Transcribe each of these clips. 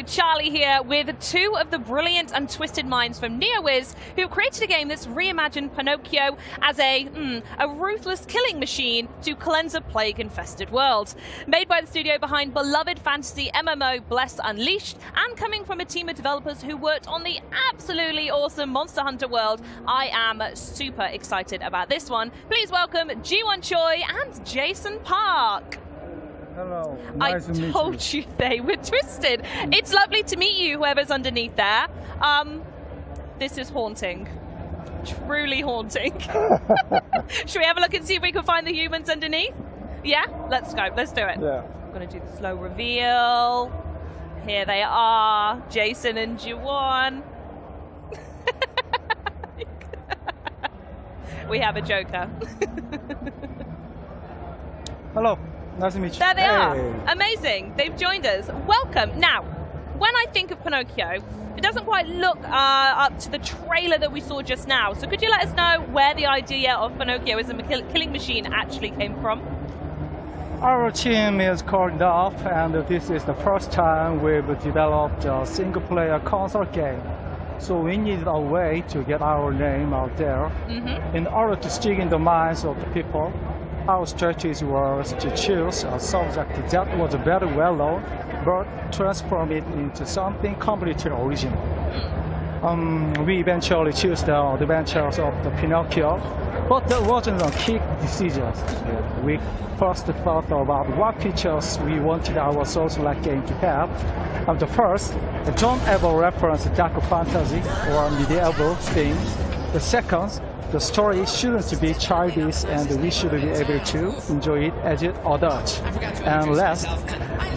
Charlie here with two of the brilliant and twisted minds from Neowiz, who created a game that's reimagined Pinocchio as a ruthless killing machine to cleanse a plague-infested world. Made by the studio behind beloved fantasy MMO Blessed Unleashed, and coming from a team of developers who worked on the absolutely awesome Monster Hunter world, I am super excited about this one. Please welcome Ji-won Choi and Jason Park. Hello. Nice to meet you. I told you they were twisted. It's lovely to meet you, whoever's underneath there. This is haunting. Truly haunting. Should we have a look and see if we can find the humans underneath? Yeah? Let's go. Let's do it. Yeah. I'm going to do the slow reveal. Here they are, Jason and Ji-won. We have a joker. Hello. Nice to meet you. There they are. Amazing. They've joined us. Welcome. Now, when I think of Pinocchio, it doesn't quite look up to the trailer that we saw just now. So could you let us know where the idea of Pinocchio as a killing machine actually came from? Our team is called off, and this is the first time we've developed a single-player console game. So we needed a way to get our name out there. In order to stick in the minds of the people, our strategy was to choose a subject that was very well known, but transform it into something completely original. We eventually chose the adventures of the Pinocchio, but that wasn't a quick decision. We first thought about what features we wanted our Soulslike game to have. And the first, don't ever reference dark fantasy or medieval themes. The second, the story shouldn't be childish, and we should be able to enjoy it as adults. And last,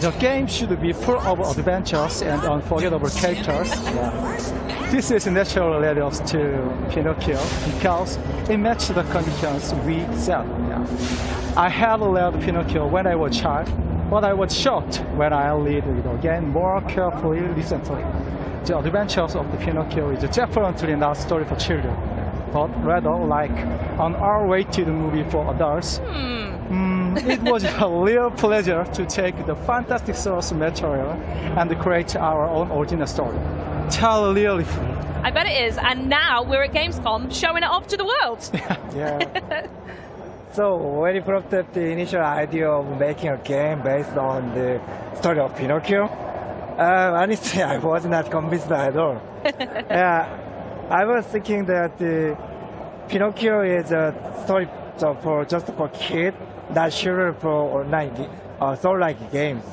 the game should be full of adventures and unforgettable characters. This is naturally led us to Pinocchio because it matched the conditions we set. I had learned Pinocchio when I was a child, but I was shocked when I read it again more carefully recently. The adventures of the Pinocchio is definitely not a story for children, but rather like an R-rated movie for adults. It was a real pleasure to take the fantastic source material and create our own original story. Totally free. I bet it is, and now we're at Gamescom showing it off to the world. Yeah. So when you brought up the initial idea of making a game based on the story of Pinocchio, honestly, I was not convinced at all. I was thinking that Pinocchio is a story for just for kids, not sure for online Soul-like games.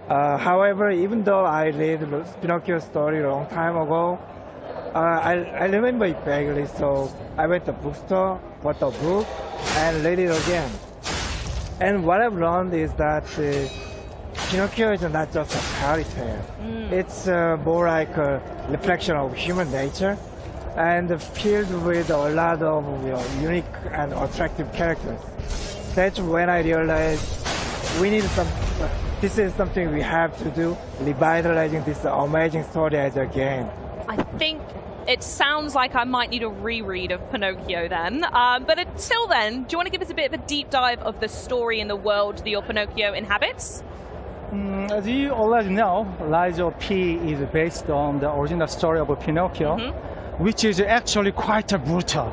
However, even though I read Pinocchio's story a long time ago, I remember it vaguely, so I went to the bookstore, bought the book, and read it again. And what I've learned is that Pinocchio is not just a fairy tale. It's more like a reflection of human nature, and filled with a lot of unique and attractive characters. That's when I realized this is something we have to do, revitalizing this amazing story as a game. I think it sounds like I might need a reread of Pinocchio then. But until then, do you want to give us a bit of a deep dive of the story and the world that your Pinocchio inhabits? As you already know, Lies of P is based on the original story of Pinocchio, which is actually quite brutal.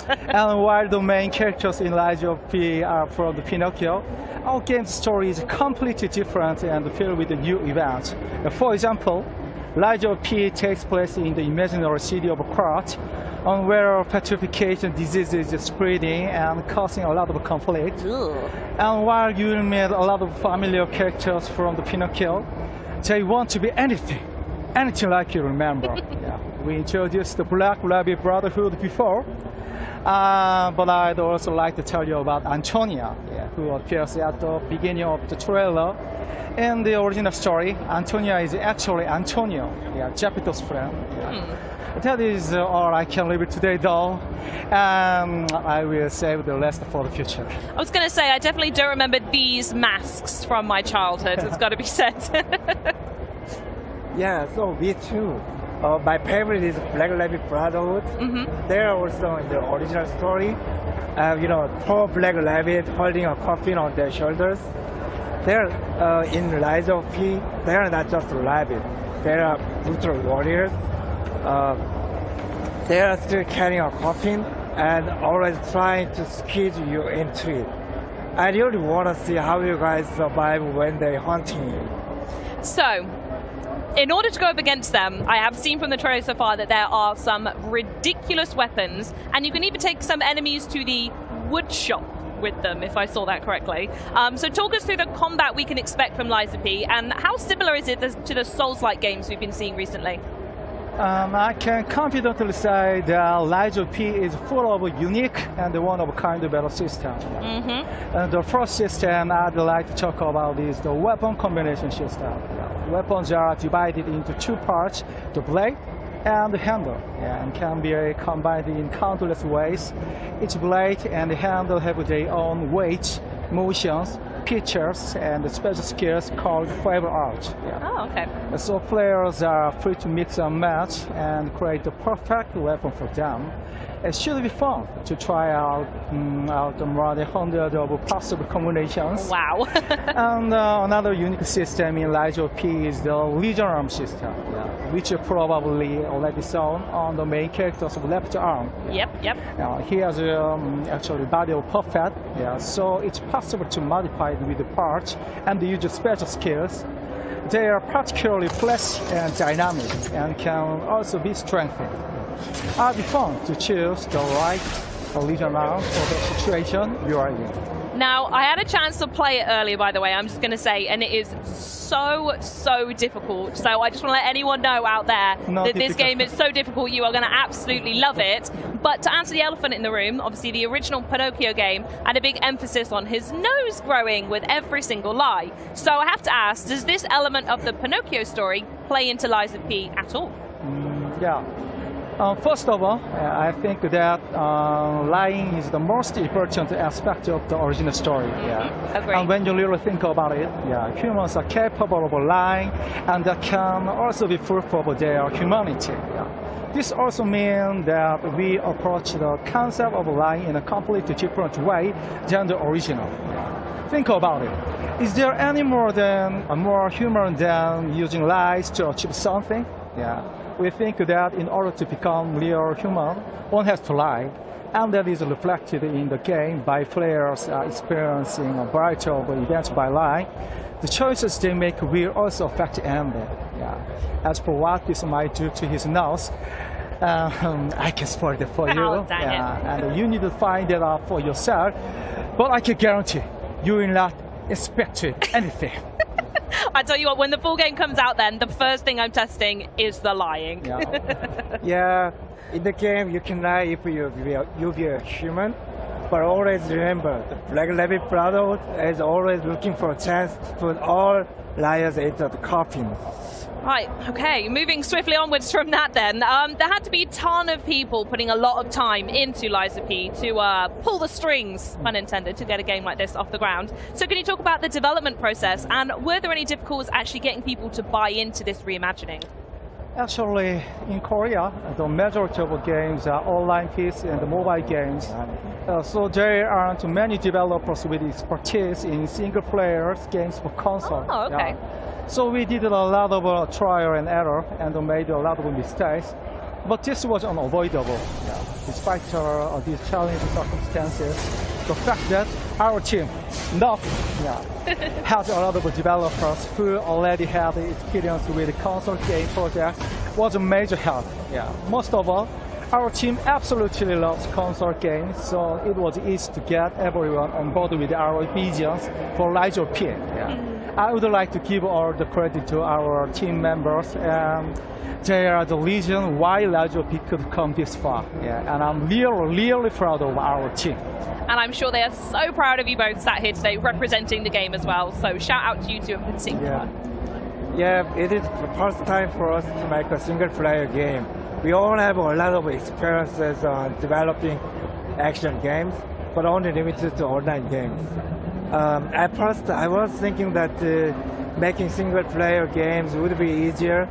And while the main characters in Lies of P are from the Pinocchio, our game's story is completely different and filled with new events. For example, Lies of P takes place in the imaginary city of Krat, where petrification disease is spreading and causing a lot of conflict. And while you will meet a lot of familiar characters from the Pinocchio, they want to be anything like you remember. We introduced the Black Rabbit Brotherhood before, but I'd also like to tell you about Antonia, who appears at the beginning of the trailer. In the original story, Antonia is actually Antonio, Geppetto's friend. That is all I can reveal today, though, and I will save the rest for the future. I was going to say, I definitely don't remember these masks from my childhood, it's got to be said. Yeah, so me too. My favorite is Black Rabbit Brotherhood. They're also in the original story. Poor Black Rabbit holding a coffin on their shoulders. they're in Rise of P. They are not just rabbit. They are brutal warriors. They are still carrying a coffin and always trying to squeeze you into it. I really want to see how you guys survive when they're hunting you. So, in order to go up against them, I have seen from the trailer so far that there are some ridiculous weapons, and you can even take some enemies to the wood shop with them, if I saw that correctly. So talk us through the combat we can expect from Lies of P, and how similar is it to the Soulslike games we've been seeing recently? I can confidently say that Lies of P is full of a unique and one-of-a-kind battle system. And the first system I'd like to talk about is the weapon combination system. Weapons are divided into two parts, the blade and the handle, and can be combined in countless ways. Each blade and the handle have their own weight, motions, features, and special skills called flavor art. Oh, okay. So players are free to mix and match and create the perfect weapon for them. It should be fun to try out more than 100 of possible combinations. Wow. And another unique system in Lies of P is the Legion arm system, which you probably already saw on the main character's left arm. Yep. He has actually body of perfect, so it's possible to modify it with the parts and use special skills. They are particularly flashy and dynamic and can also be strengthened. It'll be fun to choose the right Legion arm for the situation you are in. Now, I had a chance to play it earlier, by the way, I'm just going to say, and it is so difficult. So I just want to let anyone know out there that this game is so difficult, you are going to absolutely love it. But to answer the elephant in the room, obviously the original Pinocchio game had a big emphasis on his nose growing with every single lie. So I have to ask, does this element of the Pinocchio story play into Lies of P at all? Yeah. First of all, I think that lying is the most important aspect of the original story. Agreed. And when you really think about it, humans are capable of lying, and that can also be proof of their humanity. This also means that we approach the concept of lying in a completely different way than the original. Think about it. Is there any more human than using lies to achieve something? We think that in order to become real human, one has to lie, and that is reflected in the game by players experiencing a variety of events by lying. The choices they make will also affect the ending. As for what this might do to his nose, I can spoil it for you. And you need to find it out for yourself. But I can guarantee you will not expect anything. I tell you what, when the full game comes out then, the first thing I'm testing is the lying. In the game you can lie if you be a human, but always remember, the Black Rabbit Brotherhood is always looking for a chance to put all liars into the coffin. Right, okay, moving swiftly onwards from that then, there had to be a ton of people putting a lot of time into Lies of P to pull the strings, pun intended, to get a game like this off the ground. So can you talk about the development process, and were there any difficulties actually getting people to buy into this reimagining? Actually, in Korea, the majority of games are online PC and mobile games. So there aren't many developers with expertise in single-player games for console. Oh, okay. So we did a lot of trial and error and made a lot of mistakes. But this was unavoidable. Despite these challenging circumstances, the fact that our team had a lot of developers who already had experience with console game projects was a major help. Most of all, our team absolutely loves console games, so it was easy to get everyone on board with our visions for Lies of P. I would like to give all the credit to our team members, and they are the reason why Lies of P could come this far. And I'm really proud of our team. And I'm sure they are so proud of you both sat here today representing the game as well, so shout out to you two in particular. It is the first time for us to make a single-player game. We all have a lot of experiences on developing action games, but only limited to online games. At first, I was thinking that making single-player games would be easier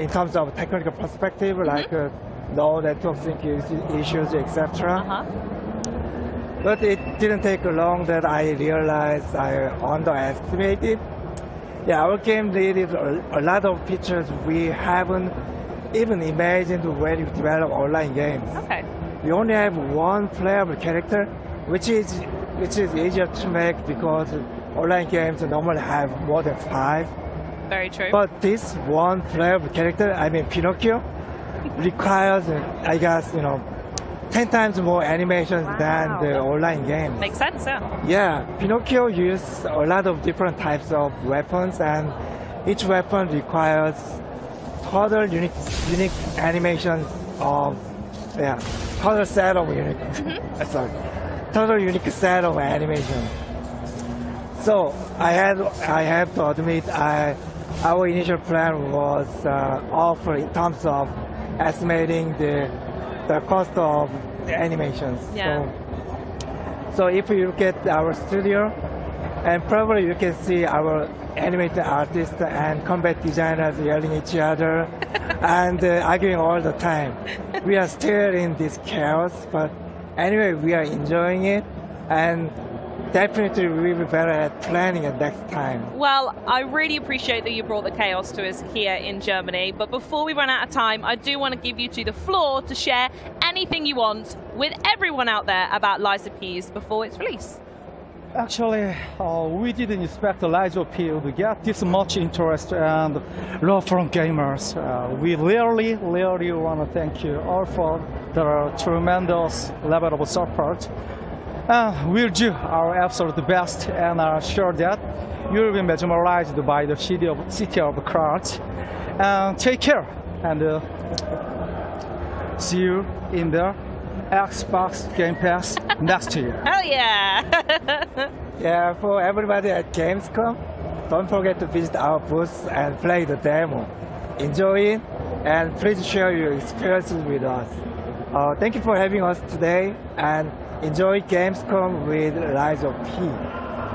in terms of technical perspective, like no network sync issues, etc. But it didn't take long that I realized I underestimated. Yeah, our game needed a lot of features we haven't even imagined when we develop online games. Okay. We only have one playable character, which is easier to make because online games normally have more than 5. Very true. But this one playable character, I mean Pinocchio, requires, I guess, 10 times more animations than the online games. Makes sense, yeah. Yeah, Pinocchio uses a lot of different types of weapons, and each weapon requires total unique animations of, total set of unique, total unique set of animation. So I have to admit, our initial plan was off in terms of estimating the cost of the animations. Yeah. So if you look at our studio, and probably you can see our animated artists and combat designers yelling at each other and arguing all the time. We are still in this chaos, but anyway, we are enjoying it, and definitely we will be better at planning it next time. Well, I really appreciate that you brought the chaos to us here in Germany, but before we run out of time, I do want to give you the floor to share anything you want with everyone out there about Lies of P's before its release. Actually, we didn't expect the Lies of P to get this much interest and love from gamers. We really want to thank you all for the tremendous level of support. We'll do our absolute best, and are sure that you will be mesmerized by the city of Krat. Take care, and see you in the Xbox Game Pass next year. Hell yeah! Yeah, for everybody at Gamescom, don't forget to visit our booth and play the demo. Enjoy it, and please share your experiences with us. Thank you for having us today, and enjoy Gamescom with Lies of P.